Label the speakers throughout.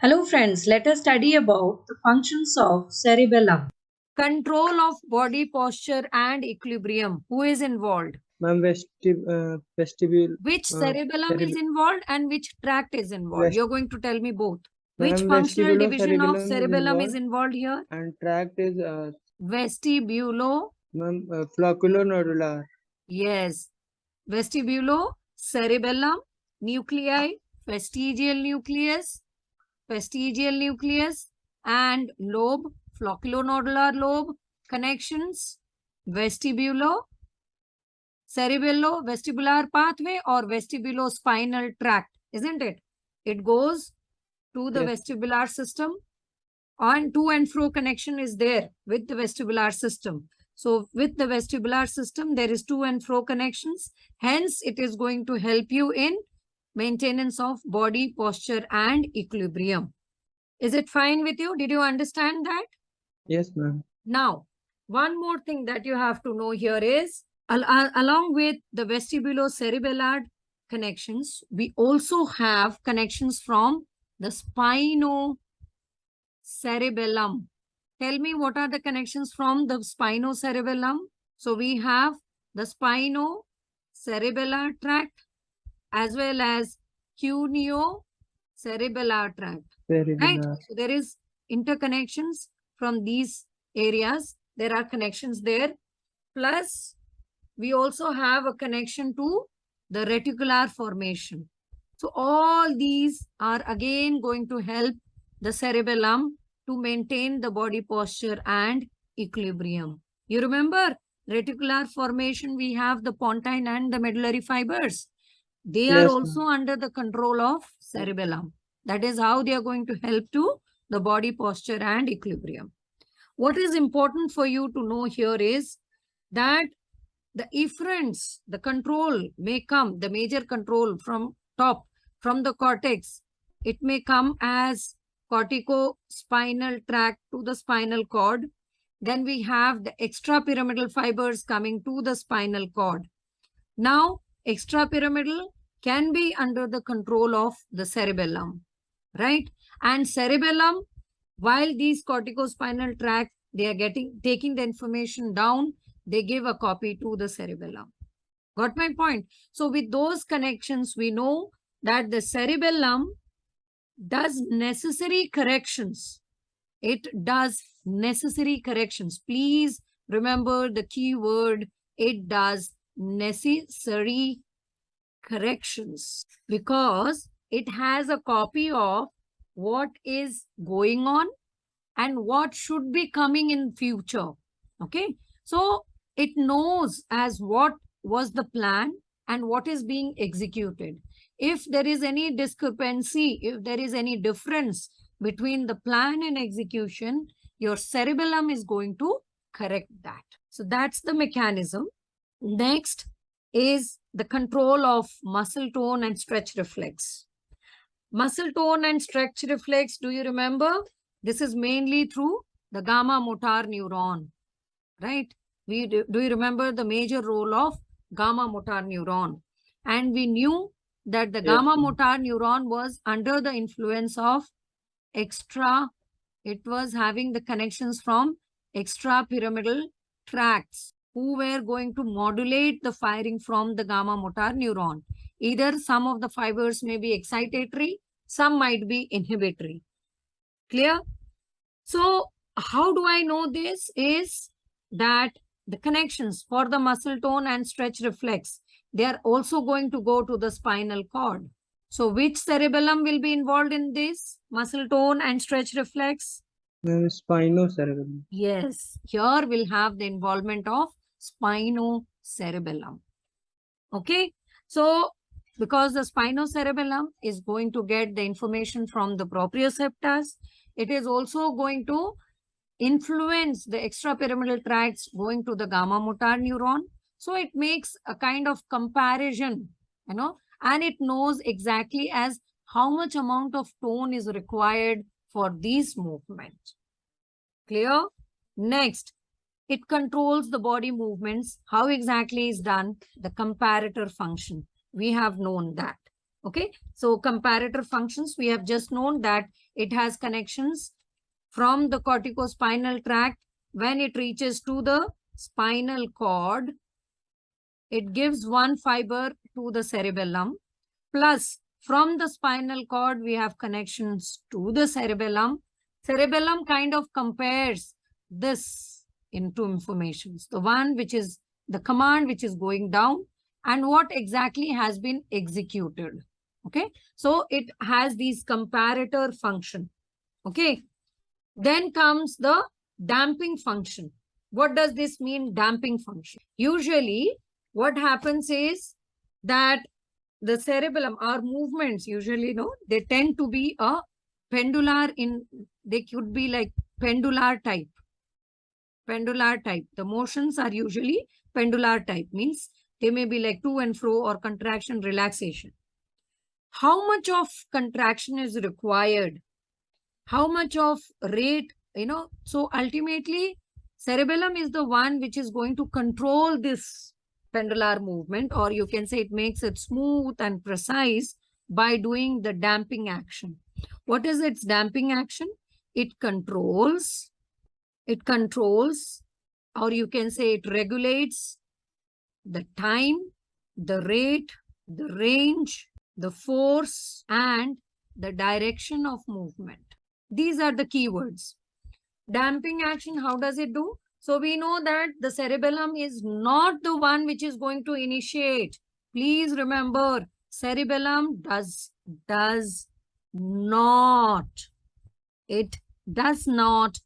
Speaker 1: Hello friends, let us study about the functions of cerebellum. Control of body posture and equilibrium. Who is involved?
Speaker 2: Ma'am, vestibule.
Speaker 1: Which cerebellum is involved and which tract is involved?
Speaker 2: Vest
Speaker 1: You're going to tell me both. Which
Speaker 2: Ma'am,
Speaker 1: functional division of cerebellum is
Speaker 2: involved
Speaker 1: involved here?
Speaker 2: and tract is
Speaker 1: Vestibulo.
Speaker 2: ma'am, flocculonodular.
Speaker 1: Yes. Vestibulo, cerebellum, nuclei, vestigial nucleus, and lobe, flocculonodular lobe connections, vestibulo, vestibular pathway or vestibulospinal tract, isn't it? It goes to the vestibular system, and to and fro connection is there with the vestibular system. So with the vestibular system, there is to and fro connections. Hence, it is going to help you in maintenance of body posture and equilibrium. Is it fine with you? Did you understand that?
Speaker 2: Yes, ma'am.
Speaker 1: Now, one more thing that you have to know here is, along with the vestibulocerebellar connections, we also have connections from the spinocerebellum. Tell me what are the connections from the spinocerebellum? So we have the spinocerebellar tract as well as cuneocerebellar tract. Right? So there is interconnections from these areas. There are connections there. Plus, we also have a connection to the reticular formation. So all these are again going to help the cerebellum to maintain the body posture and equilibrium. You remember reticular formation, we have the pontine and the medullary fibers. They are also under the control of cerebellum. That is how they are going to help to the body posture and equilibrium. What is important for you to know here is that the efferents, the control may come, the major control from top, from the cortex. It may come as corticospinal tract to the spinal cord. Then we have the extrapyramidal fibers coming to the spinal cord. Now, extrapyramidal can be under the control of the cerebellum, right? And cerebellum, while these corticospinal tract, they are taking the information down, they give a copy to the cerebellum. Got my point? So with those connections, we know that the cerebellum does necessary corrections. It does necessary corrections. Please remember the key word, it does necessary corrections, because it has a copy of what is going on and what should be coming in future. Okay, so it knows as what was the plan and what is being executed. If there is any discrepancy, if there is any difference between the plan and execution, your cerebellum is going to correct that. So that's the mechanism. Next is the control of muscle tone and stretch reflex. Muscle tone and stretch reflex, do you remember? This is mainly through the gamma motor neuron, right? Do you remember the major role of gamma motor neuron? And we knew that the gamma motor neuron was under the influence of it was having the connections from extrapyramidal tracts who were going to modulate the firing from the gamma motor neuron. Either some of the fibers may be excitatory, some might be inhibitory. Clear? So how do I know this? Is that the connections for the muscle tone and stretch reflex, they are also going to go to the spinal cord. So which cerebellum will be involved in this muscle tone and stretch reflex?
Speaker 2: Spinocerebellum.
Speaker 1: Yes, here we'll have the involvement of spinocerebellum. Okay, so because the spinocerebellum is going to get the information from the proprioceptors, it is also going to influence the extrapyramidal tracts going to the gamma motor neuron. So it makes a kind of comparison, and it knows exactly as how much amount of tone is required for these movements. Clear? Next, it controls the body movements. How exactly is done? The comparator function. We have known that. Okay, so comparator functions, we have just known that it has connections from the corticospinal tract. When it reaches to the spinal cord, it gives one fiber to the cerebellum. Plus, from the spinal cord, we have connections to the cerebellum. Cerebellum kind of compares this into informations. The one which is the command which is going down and what exactly has been executed. Okay, so it has these comparator function. Okay, then comes the damping function. What does this mean, damping function? Usually, what happens is that the cerebellum, our movements usually, they tend to be a pendular they could be like pendular type. Pendular type. The motions are usually pendular type, means they may be like to and fro or contraction, relaxation. How much of contraction is required? How much of rate, so ultimately cerebellum is the one which is going to control this pendular movement, or you can say it makes it smooth and precise by doing the damping action. What is its damping action? It controls, or you can say it regulates the time, the rate, the range, the force, and the direction of movement. These are the keywords. Damping action, how does it do? So we know that the cerebellum is not the one which is going to initiate. Please remember, cerebellum does not. It does not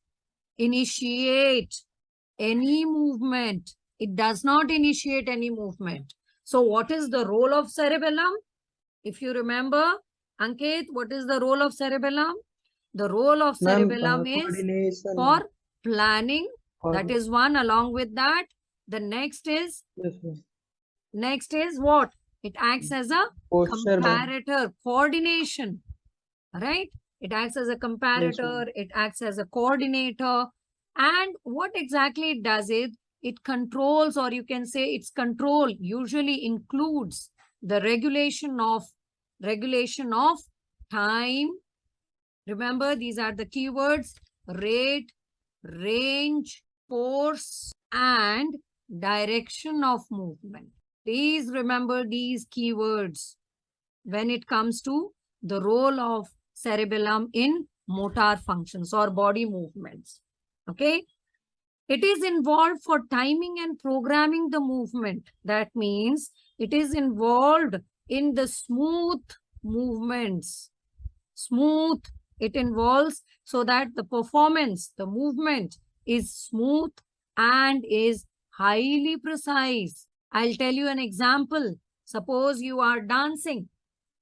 Speaker 1: initiate any movement. It does not initiate any movement. So what is the role of cerebellum? If you remember, Ankit, what is the role of cerebellum? The role of cerebellum is for planning. That is one. Along with that, the next is, what? It acts as a comparator, coordination, right? It acts as a comparator, it acts as a coordinator. And what exactly it does is, it controls, or you can say its control usually includes the regulation of time. Remember, these are the keywords: rate, range, force, and direction of movement. Please remember these keywords when it comes to the role of cerebellum in motor functions or body movements. Okay. It is involved for timing and programming the movement. That means it is involved in the smooth movements. Smooth, it involves so that the performance, the movement is smooth and is highly precise. I'll tell you an example. Suppose you are dancing.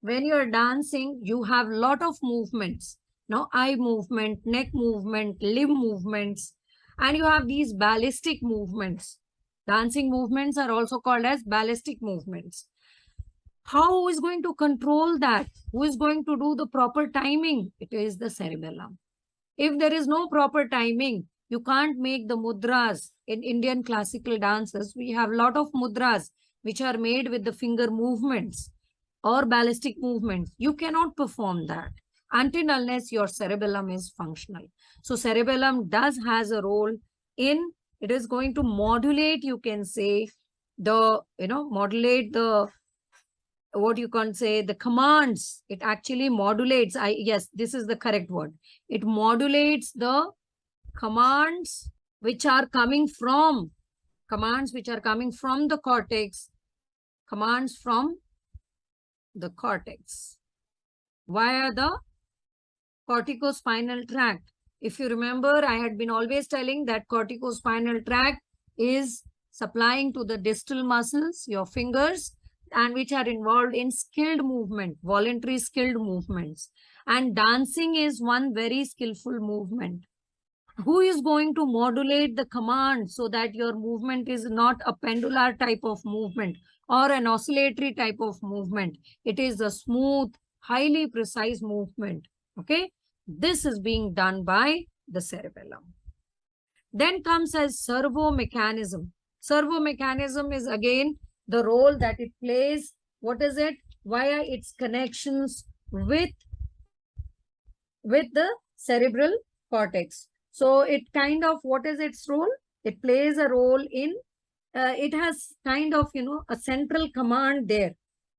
Speaker 1: When you're dancing, you have a lot of movements. Now, eye movement, neck movement, limb movements, and you have these ballistic movements. Dancing movements are also called as ballistic movements. How is going to control that? Who is going to do the proper timing? It is the cerebellum. If there is no proper timing, you can't make the mudras. In Indian classical dances, we have a lot of mudras which are made with the finger movements or ballistic movements. You cannot perform that until unless your cerebellum is functional. So cerebellum has a role in, it is going to modulate, you can say, modulate the, what you can say, the commands. It actually modulates. Yes, this is the correct word. It modulates the commands which are coming from the cortex, commands from the cortex via the corticospinal tract. If you remember, I had been always telling that corticospinal tract is supplying to the distal muscles, your fingers, and which are involved in skilled movement, voluntary skilled movements. And dancing is one very skillful movement. Who is going to modulate the command so that your movement is not a pendular type of movement or an oscillatory type of movement? It is a smooth, highly precise movement. Okay. This is being done by the cerebellum. Then comes as servo mechanism. Servo mechanism is again the role that it plays. What is it? via its connections with the cerebral cortex. So it kind of, what is its role? It plays a role in, it has kind of, a central command there.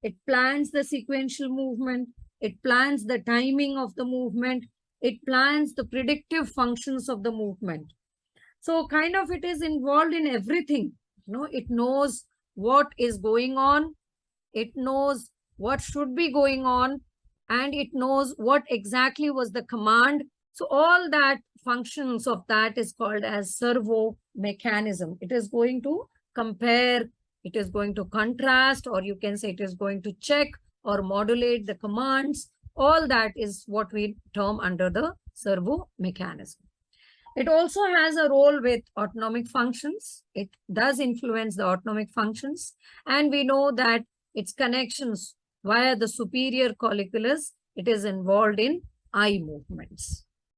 Speaker 1: It plans the sequential movement. It plans the timing of the movement. It plans the predictive functions of the movement. So kind of it is involved in everything. It knows what is going on. It knows what should be going on, and it knows what exactly was the command. So all that functions of that is called as servo mechanism. It is going to compare, it is going to contrast, or you can say it is going to check or modulate the commands. All that is what we term under the servo mechanism. It also has a role with autonomic functions. It does influence the autonomic functions. And we know that its connections via the superior colliculus, it is involved in eye movements.